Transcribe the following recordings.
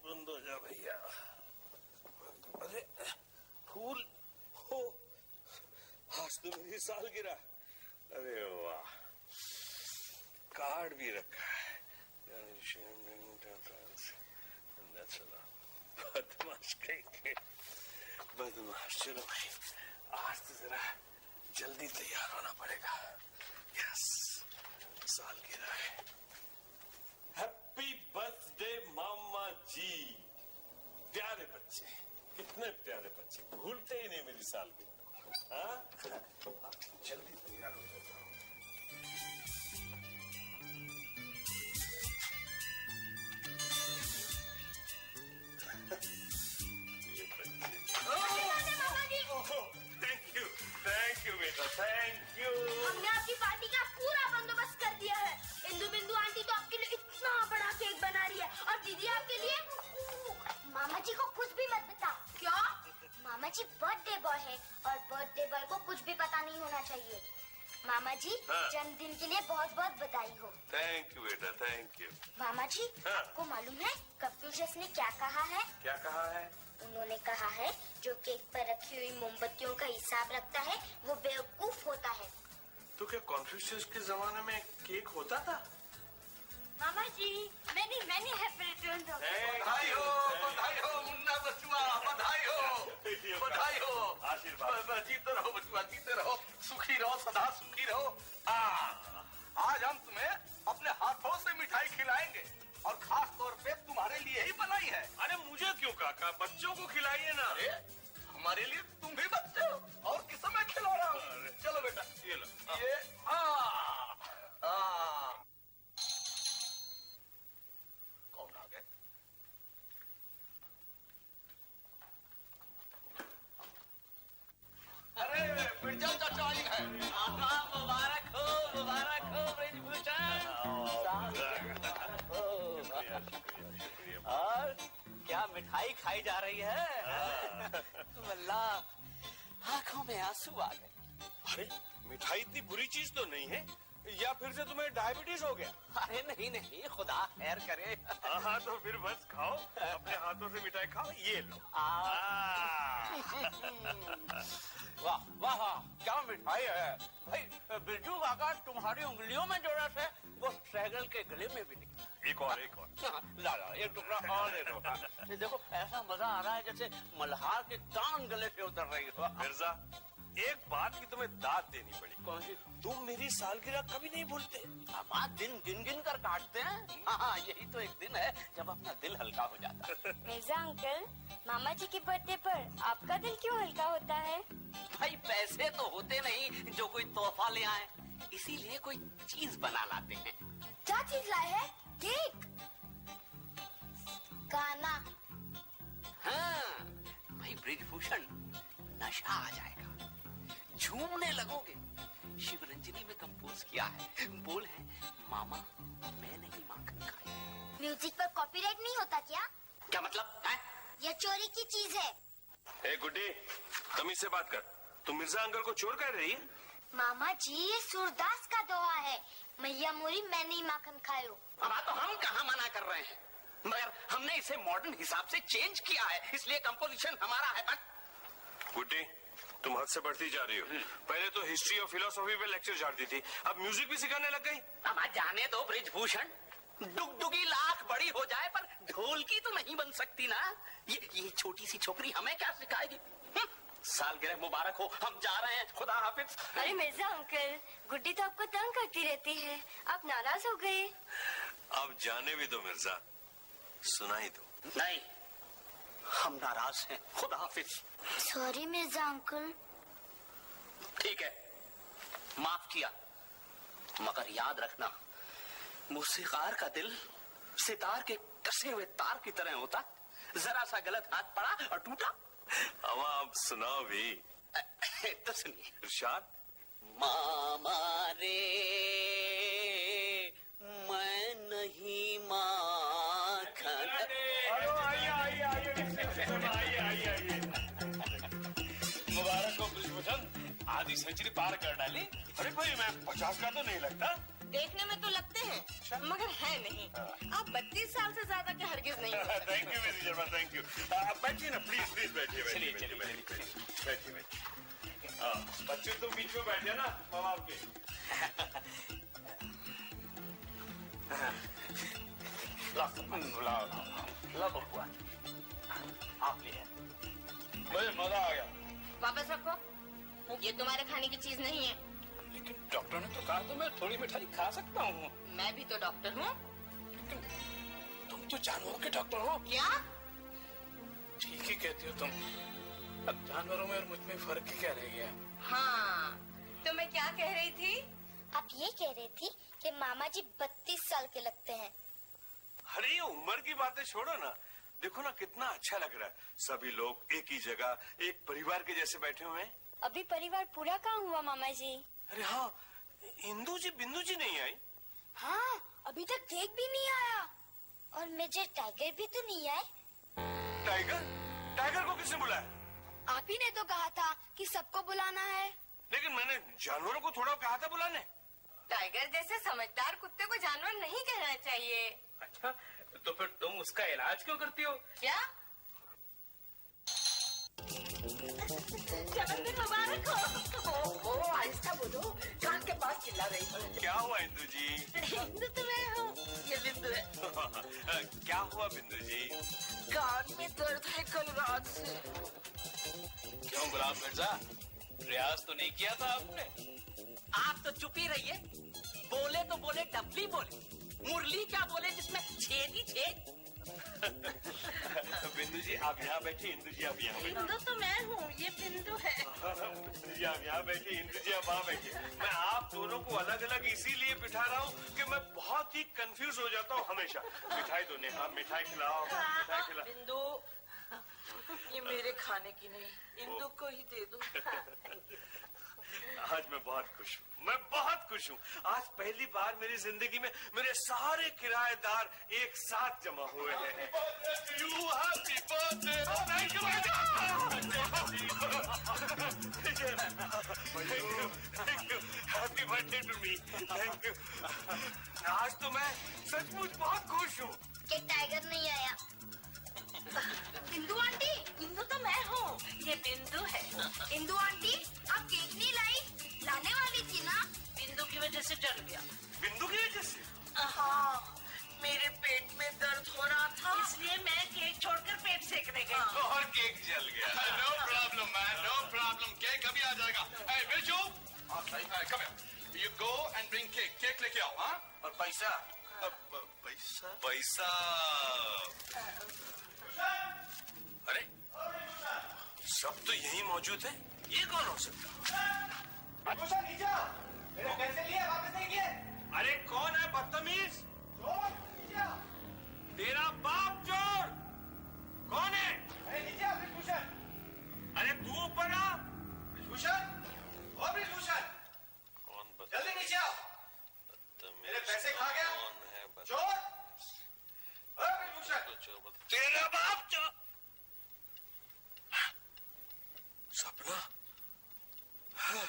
बंद हो जा भैया। अरे फूल हो, आज तो मेरी सालगिरह। अरे वाह, कार्ड भी रखा है। बदमाश कहेंगे, बदमाश। चलो भाई, आज तो जरा जल्दी तैयार होना पड़ेगा। यस, सालगिरह है। हैप्पी बर्थडे मामा जी। प्यारे बच्चे, कितने प्यारे बच्चे, भूलते ही नहीं मेरी सालगिरह। हाँ, जल्दी तैयार हो जाता हूँ। थैंक यू बेटा, थैंक यू। हमने आपकी पार्टी का पूरा बंदोबस्त कर दिया है। इंदु बिंदु आंटी तो आपके लिए इतना बड़ा केक बना रही है, और दीदी आपके लिए। मामा जी को कुछ भी मत बता। क्या? मामा जी बर्थडे बॉय है, और बर्थडे बॉय को कुछ भी पता नहीं होना चाहिए। मामा जी, जन्मदिन के लिए बहुत बहुत बधाई हो। थैंक यू बेटा, थैंक यू। मामा जी, आपको मालूम है कंफ्यूशियस ने क्या कहा है? क्या कहा है? उन्होंने कहा है, जो केक पर रखी हुई मोमबत्तियों का हिसाब रखता है वो बेवकूफ होता है। तो क्या कॉन्फ्यूशियस के जमाने में केक होता था? मामा जी, मैंने happy returns of the day. बधाई हो मुन्ना बचुआ, बधाई हो, बधाई हो। आशीर्वाद। जीते रहो बचुआ, जीते रहो, सुखी रहो, सदा सुखी रहो। आज हम तुम्हें अपने हाथों से मिठाई खिलाएंगे, और खास तौर पे तुम्हारे लिए ही बनाई है। अरे मुझे क्यों काका, बच्चों को खिलाइए ना। अरे हमारे लिए तुम भी बच्चे हो, और किस समय खिला रहा हूँ। चलो बेटा, ये लो। ये कौन आ गए? अरे मिर्जा चाचा आई है। मुबारक हो ब्रिजभूषण। और क्या मिठाई खाई जा रही है? वल्लाह आंखों में आंसू आ गए। अरे मिठाई इतनी बुरी चीज तो नहीं है, या फिर से तुम्हें डायबिटीज हो गया? अरे नहीं, खुदा खैर करे। हाँ तो फिर बस खाओ, अपने हाथों से मिठाई खाओ। ये लो। वाह वाह, क्या मिठाई है भाई। बिरजू काका, तुम्हारी उंगलियों में जो रस है वो सहगल के गले में भी नहीं। एक और। ला एक टुकड़ा और ले लो। ये देखो, ऐसा मजा आ रहा है जैसे मल्हार के टांग गले से उतर रही हो। मिर्जा, एक बात की तुम्हें दाद देनी पड़ी। कौन सी? तुम मेरी सालगिरह कभी नहीं भूलते। अब दिन गिन कर काटते हैं। हाँ, यही तो एक दिन है जब अपना दिल हल्का हो जाता है। मिर्जा अंकल, मामा जी के बर्थडे पर आपका दिल क्यों हल्का होता है? भाई पैसे तो होते नहीं जो कोई तोहफा ले आए, इसीलिए कोई चीज बना लाते हैं। क्या चीज लाए हैं? केक? गाना? हाँ भाई ब्रिजभूषण, नशा आ जाएगा, झूमने लगोगे। शिवरंजनी में कंपोज किया है, बोल है मामा मैं नहीं माखन खाई। म्यूजिक पर कॉपीराइट नहीं होता क्या? क्या मतलब है? यह चोरी की चीज है। ए गुड्डी, तमीज से बात कर। तुम मिर्जा अंकल को चोर कह रही है? मामा जी, ये सूरदास का दोहा है, मैया मोरी मैं नहीं माखन खायो। अब तो हम कहाँ मना कर रहे हैं, मगर हमने इसे मॉडर्न हिसाब से चेंज किया है, इसलिए कंपोजिशन हमारा है। बस गुड्डी, तुम हद से बढ़ती जा रही हो। पहले तो हिस्ट्री और फिलोसॉफी पे लेक्चर झाड़ती थी, अब म्यूजिक भी सिखाने लग गई। अब जाने दो ब्रिजभूषण, डुगडुगी लाख बड़ी हो जाए पर ढोल की तो नहीं बन सकती ना। ये छोटी सी छोकरी हमें क्या सिखाएगी? सालगिरह मुबारक हो, हम जा रहे हैं, खुदा हाफिज। अरे मिर्जा अंकल, गुड्डी तो आपको तंग करती रहती है, आप नाराज हो गए? अब जाने भी दो मिर्जा, सुनाई दो। नहीं, हम नाराज हैं, खुदा हाफिज। Sorry Mirza uncle. ठीक है, माफ किया, मगर याद रखना, मूसीकार का दिल सितार के कसे हुए तार की तरह होता, जरा सा गलत हाथ पड़ा और टूटा। अब आप सुनाओ भी। तो सुनिए। इरशाद। मामा रे मैं नहीं माखन। आइए। मुबारक हो ब्रिजभूषण, आधी सेंचुरी पार कर डाली। अरे भाई, मैं 50 का तो नहीं लगता। देखने में तो लगते हैं मगर है नहीं। आप 32 साल से ज्यादा के हरगिज नहीं हो। Thank you Mrs Sharma, thank you. बैठिए ना प्लीज, प्लीज बैठिए, बैठिए बैठिए बैठिए बैठिए। हाँ, बच्चे तुम बीच में बैठे ना माँ बाप के। ला बबुआ, आप लिए मुझे मजा आ गया। वापस रखो, ये तुम्हारे खाने की चीज नहीं है। लेकिन डॉक्टर ने तो कहा तो मैं थोड़ी मिठाई खा सकता हूँ। मैं भी तो डॉक्टर हूँ। लेकिन तुम तो जानवरों के डॉक्टर हो। क्या? ठीक ही कहती हो तुम। अब जानवरों में और मुझ में फर्क ही क्या रह गया? हाँ, तो मैं क्या कह रही थी? आप ये कह रही थी कि मामा जी 32 साल के लगते हैं। अरे ये उम्र की बातें छोड़ो ना, देखो ना कितना अच्छा लग रहा है। सभी लोग एक ही जगह एक परिवार के जैसे बैठे हुए हैं। अभी परिवार पूरा कहाँ हुआ मामा जी? अरे हाँ, इंदू जी बिंदु जी नहीं आई। हाँ, अभी तक केक भी नहीं आया और मेजर टाइगर भी तो नहीं आए। टाइगर? टाइगर को किसने बुलाया? आप ही ने तो कहा था कि सबको बुलाना है। लेकिन मैंने जानवरों को थोड़ा कहा था बुलाने। टाइगर जैसे समझदार कुत्ते को जानवर नहीं कहना चाहिए। अच्छा, तो फिर तुम उसका इलाज क्यों करती हो? क्या? जन्मदिन मुबारक हो। आहिस्ता बोलो, कान के पास चिल्ला रही हो। क्या हुआ इंदु जी? बिंदु तो मैं हूँ, ये बिंदु है। क्या हुआ बिंदु जी? कान में दर्द है कल रात से। क्यों गुलाब मिर्जा, रियाज तो नहीं किया था आपने? आप तो चुप ही रहिए। बोले तो बोले डफली बोले, मुरली क्या बोले जिसमें छेद ही छेद। बिंदु जी आप यहाँ बैठिए, इंदु जी आप यहाँ बैठिए। बिंदु तो मैं हूँ, ये बिंदु है। बिंदु जी आप यहाँ बैठिए, इंदु जी आप वहाँ बैठिए। मैं आप दोनों को अलग अलग इसीलिए बिठा रहा हूँ कि मैं बहुत ही कंफ्यूज हो जाता हूँ हमेशा। मिठाई दो नेहा, मिठाई खिलाओ, मिठाई खिलाओ। बिंदु, ये मेरे खाने की नहीं, इंदु को ही दे दो। आज मैं बहुत खुश हूँ, मैं बहुत खुश हूँ। आज पहली बार मेरी जिंदगी में मेरे सारे किराएदार एक साथ जमा हुए हैं। Happy birthday to me. Thank you. आज तो मैं सचमुच बहुत खुश हूँ कि टाइगर नहीं आया। इंदु आंटी, इंदु तो मैं हूँ, ये बिंदु है। इंदु आंटी, आप केक नहीं लाई? लाने वाली थी ना? बिंदु की वजह से जल गया। बिंदु की वजह से? हाँ, मेरे पेट में दर्द हो रहा था, इसलिए मैं केक छोड़कर पेट सेकने गई। और केक जल गया। No problem man, no problem. Cake अभी आ जाएगा। Hey, Birju, come here. You go and bring cake. Cake लेके आओ, हाँ? और पैसा? पैसा? पैसा? अरे सब तो यही मौजूद है, ये कौन हो सकता? नीचे आओ। मेरे पैसे लिए वापस नहीं किए। अरे कौन है बदतमीज? नीचे आओ। तेरा बाप चोर। कौन है? नीचे आओ ब्रिजभूषण। अरे तू ऊपर आ। ब्रिजभूषण, ओ ब्रिजभूषण, कौन जल्दी नीचे आओ। मेरे पैसे खा गया। चोर, ओ ब्रिजभूषण। तेरा बाप चोर। सपना? हाँ।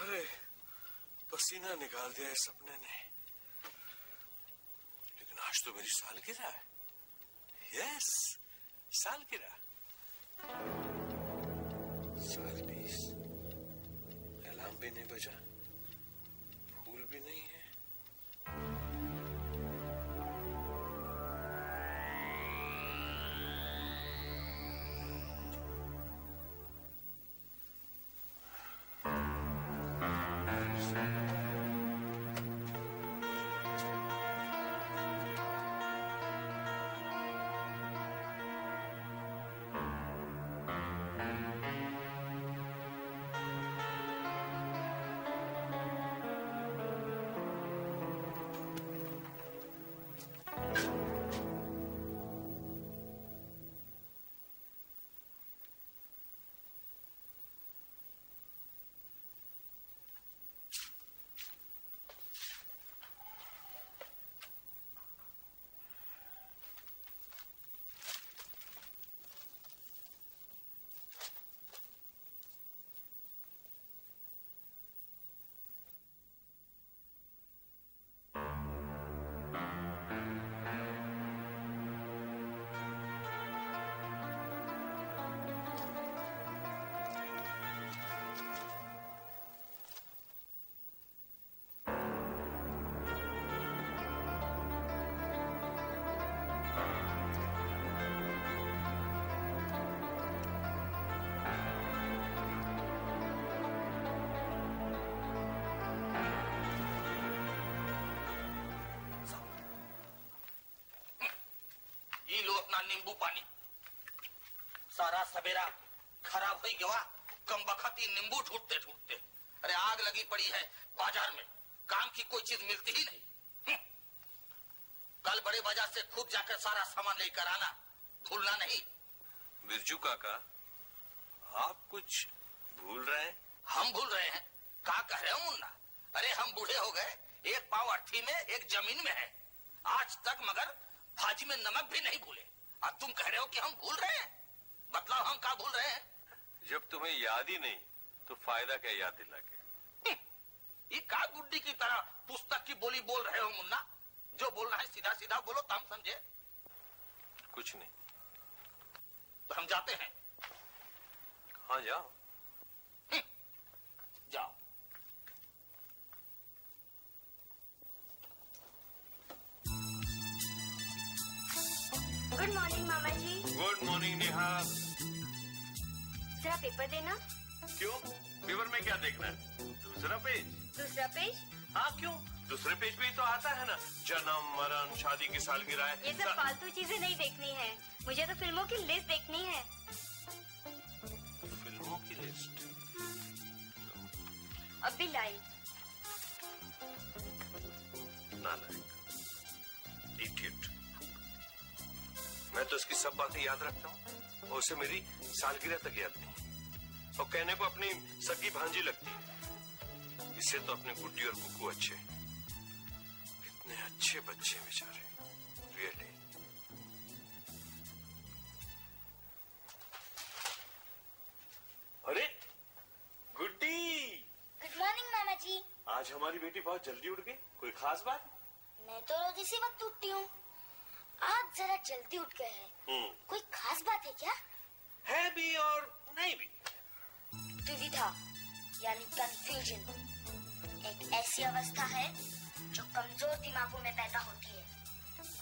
अरे पसीना निकाल दिया इस सपने ने। लेकिन आज तो मेरी सालगिरह है। यस, सालगिरह। साल 20, अलार्म भी नहीं बजा, फूल भी नहीं है। नींबू पानी। सारा सवेरा खराब हो गया, कम बखती नींबू ढूंढते ढूंढते। अरे आग लगी पड़ी है बाजार में, काम की कोई चीज मिलती ही नहीं। कल बड़े बाजार से खुद जाकर सारा सामान लेकर आना, भूलना नहीं। बिरजू काका, आप कुछ भूल रहे हैं। हम भूल रहे हैं? क्या कह रहे हो मुन्ना? अरे हम बूढ़े हो गए, एक पाँव अर्थी में एक जमीन में है, आज तक मगर भाजी में नमक भी नहीं भूले। अब तुम कह रहे हो कि हम भूल रहे हैं? बतलाओ हम क्या भूल रहे हैं? जब तुम्हें याद ही नहीं तो फायदा क्या याद दिला के। ये का गुड्डी की तरह पुस्तक की बोली बोल रहे हो मुन्ना? जो बोलना है सीधा सीधा बोलो तो हम समझे। कुछ नहीं। तो हम जाते हैं। हाँ जाओ। जाओ। गुड मॉर्निंग मामा जी। Good morning Neha. जरा पेपर देना। क्यों? पेपर में क्या देखना है? दूसरा पेज। दूसरा पेज? हाँ क्यों? दूसरे पेज पे ही तो आता है ना, जन्म मरण शादी की सालगिरह। ये सब फालतू चीजें नहीं देखनी है, मुझे तो फिल्मों की लिस्ट देखनी है। फिल्मों की लिस्ट? अब भी लाई। नालायक, इडियट। मैं तो इसकी सब बातें याद रखता हूँ और उसे मेरी सालगिरह तक याद नहीं, और कहने को अपनी सगी भांजी लगती है। इससे तो अपने गुड्डी और कुकू अच्छे, कितने अच्छे बच्चे बेचारे, रियली। अरे गुड्डी। गुड मॉर्निंग मामा जी। आज हमारी बेटी बहुत जल्दी उठ गई, कोई खास बात? मैं तो रोज इसी वक्त उठती हूँ, आज जरा जल्दी उठ गए हैं। कोई खास बात है क्या? है भी और नहीं भी। दुविधा यानी कंफ्यूजन एक ऐसी अवस्था है जो कमजोर दिमागों में पैदा होती है,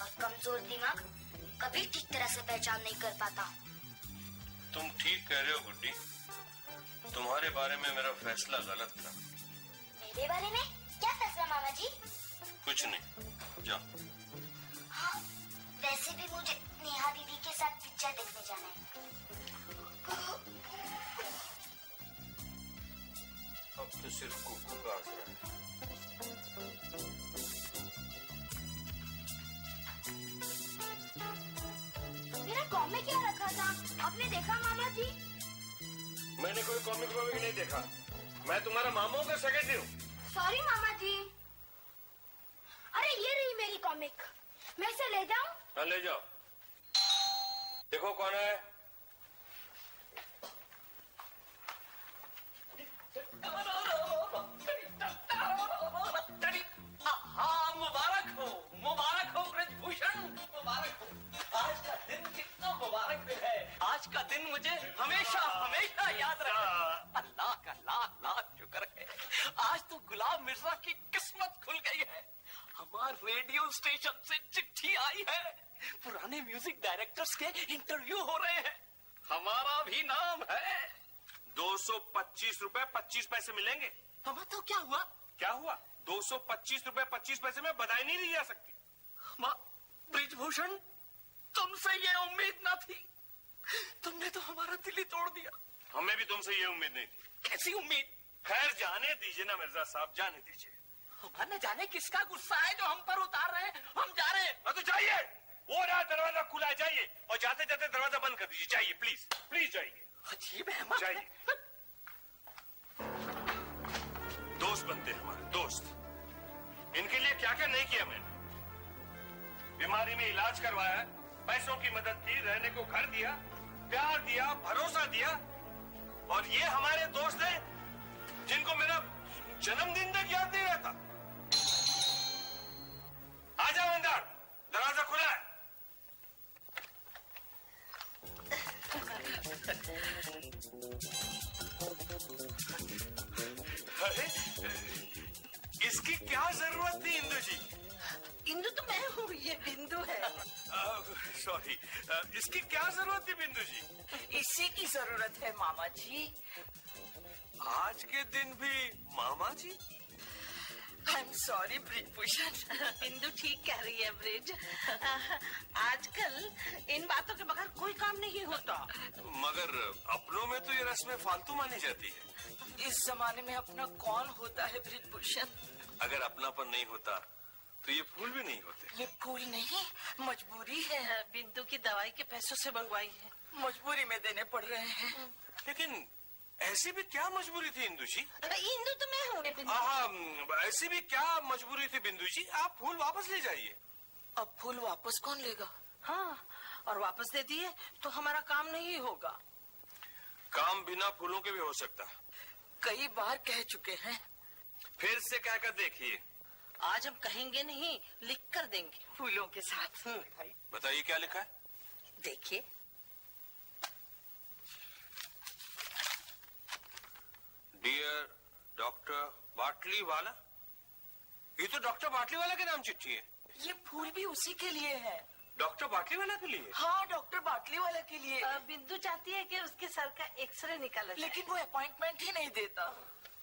और कमजोर दिमाग कभी ठीक तरह से पहचान नहीं कर पाता। तुम ठीक कह रहे हो गुड्डी, तुम्हारे बारे में मेरा फैसला गलत था। मेरे बारे में क्या फैसला मामा जी? कुछ नहीं, जाओ। हाँ, वैसे भी मुझे नेहा दीदी के साथ पिक्चर देखने जाना है। अब तो सिर्फ कुकू का आसरा है। मेरा कॉमिक क्या रखा था, आपने देखा मामा जी? मैंने कोई कॉमिक वॉमिक नहीं देखा, मैं तुम्हारा मामू का सेक्रेटरी हूँ। सॉरी मामा जी। अरे ये रही मेरी कॉमिक, मैं इसे ले जाऊं? हाँ ले जाओ। देखो कौन है। मुबारक हो ब्रजभूषण, मुबारक हो। आज का दिन कितना मुबारक दिन है। आज का दिन मुझे हमेशा हमेशा याद रहे। अल्लाह का लाख लाख शुक्र है, आज तो गुलाम मिर्जा की किस्मत खुल गई है। हमारे रेडियो स्टेशन से चिट्ठी आई है, पुराने म्यूजिक डायरेक्टर्स के इंटरव्यू हो रहे हैं। हमारा भी नाम है। 225 रुपए 25 पैसे मिलेंगे। हमारा तो क्या हुआ? क्या हुआ? 225 रुपए 25 पैसे में बधाई नहीं दी जा सकती। ब्रिजभूषण, तुमसे ये उम्मीद न थी, तुमने तो हमारा दिल ही तोड़ दिया। हमें भी तुमसे ये उम्मीद नहीं थी। कैसी उम्मीद? खैर जाने दीजिए ना मिर्जा साहब, जाने दीजिए। हमारा न जाने किसका गुस्सा है जो हम पर उतार रहे हैं। हम जा रहे हैं। तो जाइए, वो रहा दरवाजा खुला है, जाइए, और जाते जाते दरवाजा बंद कर दीजिए। जाइए प्लीज, प्लीज जाइए। अजीब है। जाइए। दोस्त बनते हैं हमारे दोस्त, इनके लिए क्या क्या नहीं किया मैंने। बीमारी में इलाज करवाया, पैसों की मदद की, रहने को घर दिया, प्यार दिया, भरोसा दिया, और ये हमारे दोस्त हैं जिनको मेरा जन्मदिन तक याद नहीं रहता। आ जाओ अंदर, दरवाजा खुला है। अरे इसकी क्या जरूरत थी इंदु जी? इंदु तो मैं हूँ, ये बिंदु है। सॉरी, इसकी क्या जरूरत थी बिंदु जी? इसी की जरूरत है मामा जी। आज के दिन भी मामा जी? I am sorry Brijbhushan. Bindu ठीक कह रही है ब्रिज। आजकल इन बातों के बगैर कोई काम नहीं होता। मगर अपनों में तो ये रस्में फालतू मानी जाती है। इस जमाने में अपना कौन होता है ब्रिजभूषण? अगर अपनापन नहीं होता तो ये फूल भी नहीं होते। ये फूल नहीं, मजबूरी है। बिंदु की दवाई के पैसों से मंगवाई है, मजबूरी में देने पड़ रहे हैं। लेकिन ऐसी भी क्या मजबूरी थी इंदु जी? इंदु तो मैं हूँ। हाँ, ऐसी भी क्या मजबूरी थी बिंदु जी? आप फूल वापस ले जाइए। अब फूल वापस कौन लेगा? हाँ, और वापस दे दिए तो हमारा काम नहीं होगा। काम बिना फूलों के भी हो सकता है। कई बार कह चुके हैं। फिर से कहकर देखिए। आज हम कहेंगे नहीं, लिख कर देंगे फूलों के साथ। बताइए क्या लिखा है? देखिए। डियर डॉक्टर बाटली वाला। ये तो डॉक्टर बाटली वाला के नाम चिट्ठी है। ये फूल भी उसी के लिए है। डॉक्टर बाटली वाला के लिए? हाँ, डॉक्टर बाटली वाला के लिए। बिंदु चाहती है कि उसके सर का एक्सरे निकाला जाए। लेकिन वो अपॉइंटमेंट ही नहीं देता।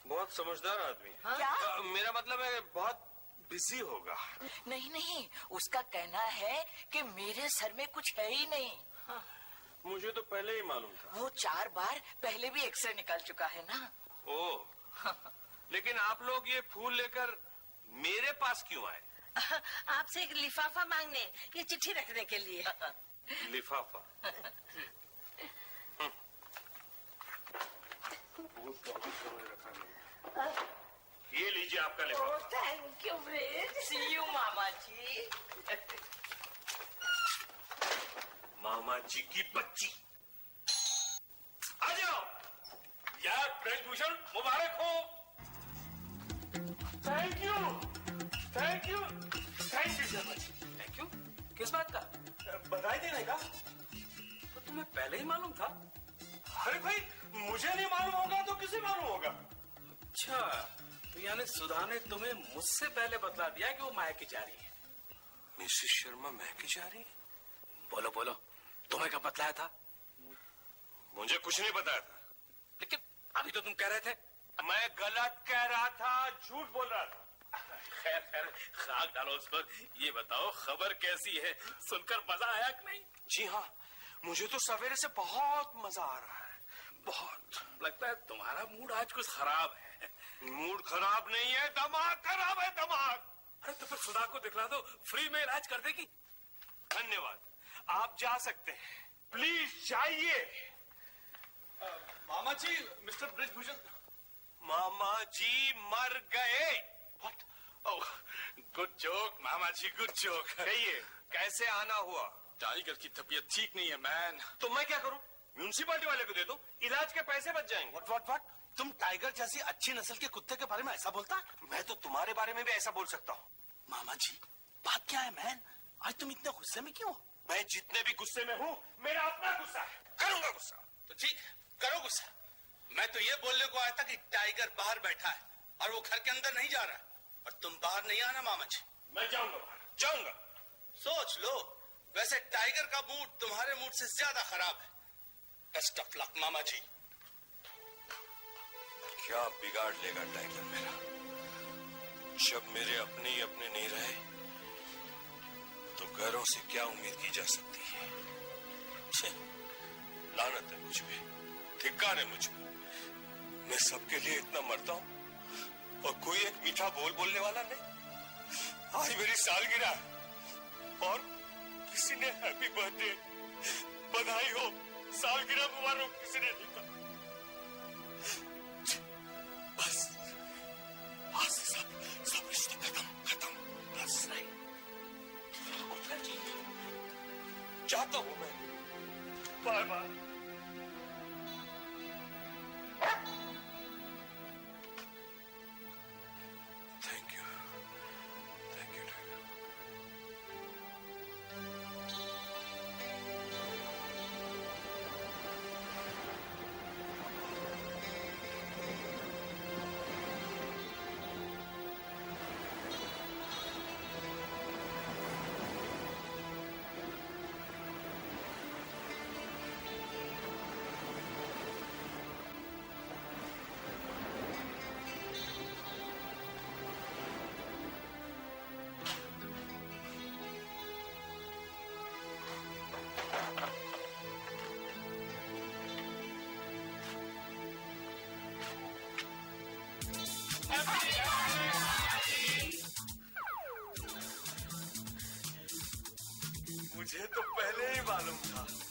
बहुत समझदार आदमी है। हाँ? क्या? मेरा मतलब है बहुत बिजी होगा। नहीं नहीं, उसका कहना है कि मेरे सर में कुछ है ही नहीं। हाँ। मुझे तो पहले ही मालूम था। वो 4 बार पहले भी एक्सरे निकाल चुका है ना। ओह, लेकिन आप लोग ये फूल लेकर मेरे पास क्यों आए? आपसे एक लिफाफा मांगने, ये चिट्ठी रखने के लिए। लिफाफा? ये लीजिए आपका लिफाफा। Thank you Brij. See you मामा जी। मामा जी की बच्ची, आ जाओ यार। ब्रिजभूषण मुबारक हो। Thank you, thank you, thank you sir much. Thank you? किस बात का? बधाई देने का? तो तुम्हें पहले ही मालूम था? अरे भाई, मुझे नहीं मालूम होगा तो किसे मालूम होगा? अच्छा, तो यानी सुधा ने तुम्हें मुझसे पहले बतला दिया कि वो मायके जा रही है। मिसेस शर्मा महके जा रही है? बोलो बोलो, तुम्हें कब बतलाया था? मुझे कुछ नहीं बताया था। लेकिन अभी तो तुम कह रहे थे। मैं गलत कह रहा था, झूठ बोल रहा था। खैर खैर, खाक डालो उस पर। ये बताओ, खबर कैसी है? सुनकर मजा आया कि नहीं? जी हाँ, मुझे तो सवेरे से बहुत मजा आ रहा है, बहुत। लगता है तुम्हारा मूड आज कुछ खराब है। मूड खराब नहीं है, दिमाग खराब है, दिमाग। अरे तो फिर सुधा को दिखला दो, फ्री में इलाज कर देगी। धन्यवाद, आप जा सकते हैं। प्लीज जाइए। मामा जी, मिस्टर ब्रिजभूषण। मामा जी मर गए। What? Oh, good joke, mama ji, good joke। कहिए, कैसे आना हुआ? टाइगर की तबीयत ठीक नहीं है मैन। तो मैं क्या करूं? म्यूनिसिपालिटी वाले को दे दो, इलाज के पैसे बच जाएंगे। What? तुम टाइगर जैसी अच्छी नस्ल के कुत्ते के बारे में ऐसा बोलता? मैं तो तुम्हारे बारे में भी ऐसा बोल सकता हूँ। मामा जी, बात क्या है मैन? आज तुम इतने गुस्से में क्यों? मैं जितने भी गुस्से में हूँ, मेरा अपना गुस्सा है, करूंगा गुस्सा। तो ठीक, करो गुस्सा। मैं तो ये बोलने को आया था कि टाइगर बाहर बैठा है और वो घर के अंदर नहीं जा रहा है, और तुम बाहर नहीं आना मामा जी। मैं जाऊंगा बाहर, जाऊंगा। सोच लो, वैसे टाइगर का मूड तुम्हारे मूड से ज्यादा खराब है। बेस्ट ऑफ लक मामा जी। क्या बिगाड़ लेगा टाइगर मेरा? जब मेरे अपने ही अपने नहीं रहे तो घरों से क्या उम्मीद की जा सकती है? छे, लानत है मुझ पे, धिक्कार है मुझ पे। मैं सबके लिए इतना मरता हूँ और कोई एक मीठा बोल बोलने वाला नहीं। आज मेरी सालगिरह है और किसी ने हैप्पी बर्थडे, बधाई हो, सालगिरह मुबारक किसी ने नहीं कहा। बस बस सब रिश्ते खत्म। बस नहीं, चाहता हूं मैं। Bye bye. Thank you tiger. मालूम था